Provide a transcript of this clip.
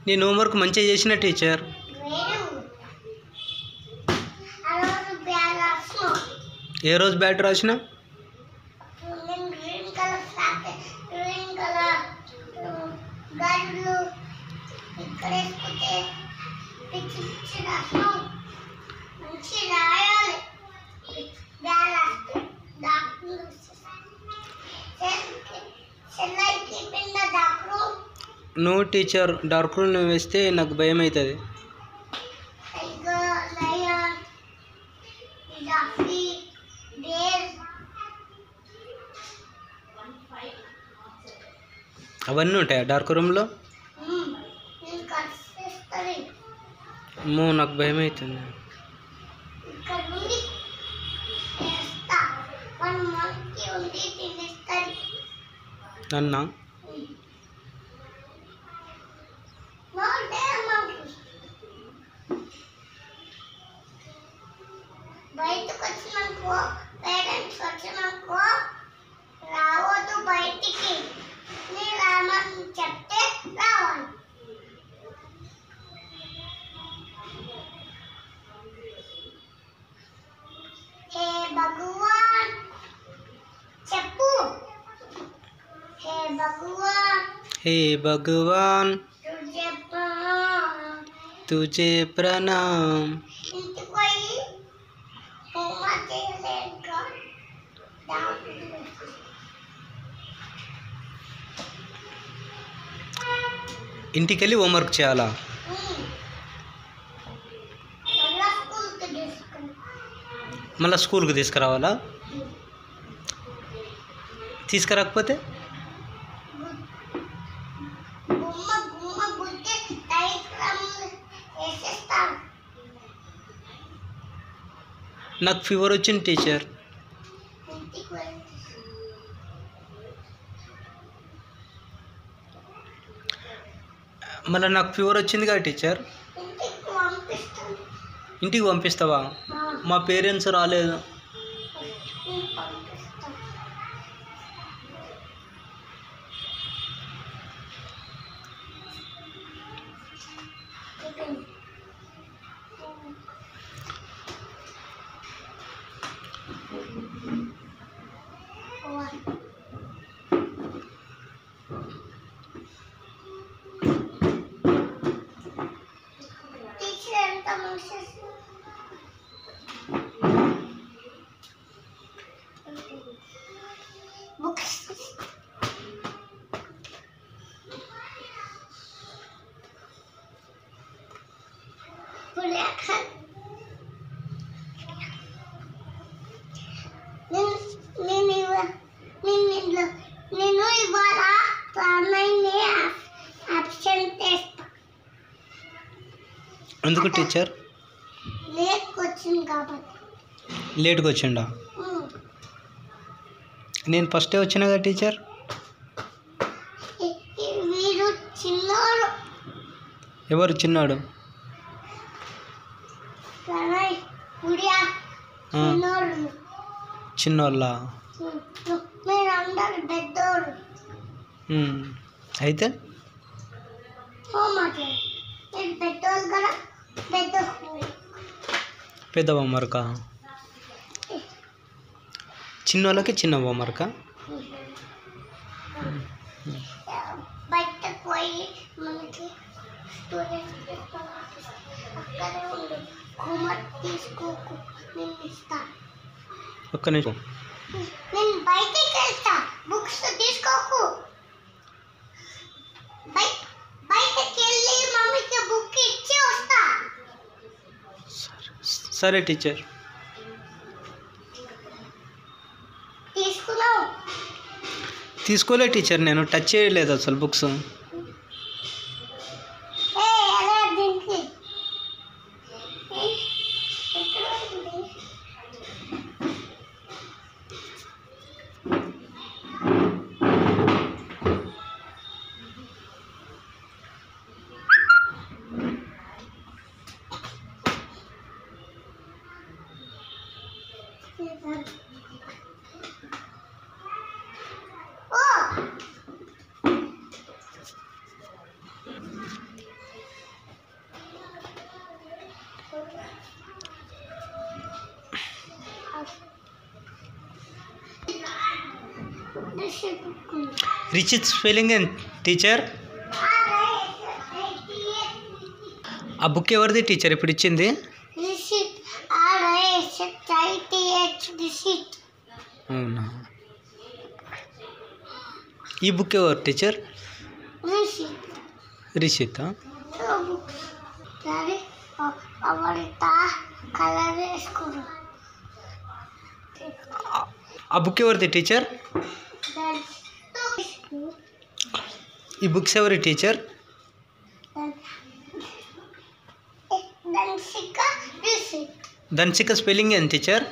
నేను హోంవర్క్ మంచిగా చేసిన టీచర్. ఏ రోజు బ్యాట్ రాసిన? నో టీచర్, డార్క్ రూమ్ వేస్తే నాకు భయం అవుతుంది. అవన్నీ ఉంటాయా డార్క్ రూమ్లో? అమ్మో నాకు భయం అవుతుంది. అన్నా బయటకు వచ్చినాకో పేరెంట్స్ వచ్చినాకో రావద్దు బయటికి, నీ రామని చెప్తే రావాలి. హే భగవాన్ చెప్పు. హే భగవాన్, హే భగవాన్ తుజే ప్రణామ్. ఇంటికి పోయి హోంవర్క్ చేయలేక ఇంటికి వెళ్ళి హోంవర్క్ చేయాలా? మళ్ళీ స్కూల్కి తీసుకురావాలా? తీసుకురాకపోతే నాకు ఫీవర్ వచ్చింది టీచర్. మళ్ళీ నాకు ఫీవర్ వచ్చింది కదా టీచర్. ఇంటికి పంపిస్తావా? మా పేరెంట్స్ రాలేదు. నేను ఇవాళ అబ్సెంట్ చేస్తా. ఎందుకు టీచర్? లేట్కి వచ్చింది కాబట్టి. లేట్గా వచ్చిండా? నేను ఫస్టే వచ్చినా కదా టీచర్. వీడు చిన్నోడు. ఎవరు చిన్నాడు? చిన్నోళ్ళ? మీరందరూ పెద్దోడు. అయితే పెద్దోళ్ళు కదా, పెద్ద హోంవర్కా? చిన్నోళ్ళకి చిన్న హోంవర్కా? బయటకు పోయి మనకి స్టూడెంట్స్ అక్కడే ఉండు. హోంవర్క్ తీసుకోకు, నేను ఇస్తా. ఒక్క నిమిషం, నేను బయటికి వెళ్తా. బుక్స్ తీసుకోకు. బయటకి వెళ్ళి మమ్మీకి బుక్ ఇచ్చి వస్తా. సరే టీచర్. తీసుకున్నావు? తీసుకోలే టీచర్, నేను టచ్ చేయలేదు అసలు బుక్స్. దీనికి రిషిత్ బుక్ ఉంది. రిషిత్ స్పెల్లింగ్ ఏంటి టీచర్? ఆ బుక్ ఎవరిది టీచర్ ఇప్పుడు ఇచ్చింది? రిషిత్ రిషిత్. అవునా, ఈ బుక్ ఎవరు టీచర్? రిషిత్. రిషిత్. కలర్ వేసుకున్నాం. ఆ బుక్ ఎవరిది టీచర్? ఈ బుక్స్ ఎవరి టీచర్? ధన్సిక స్పెల్లింగ్ ఏంటి టీచర్?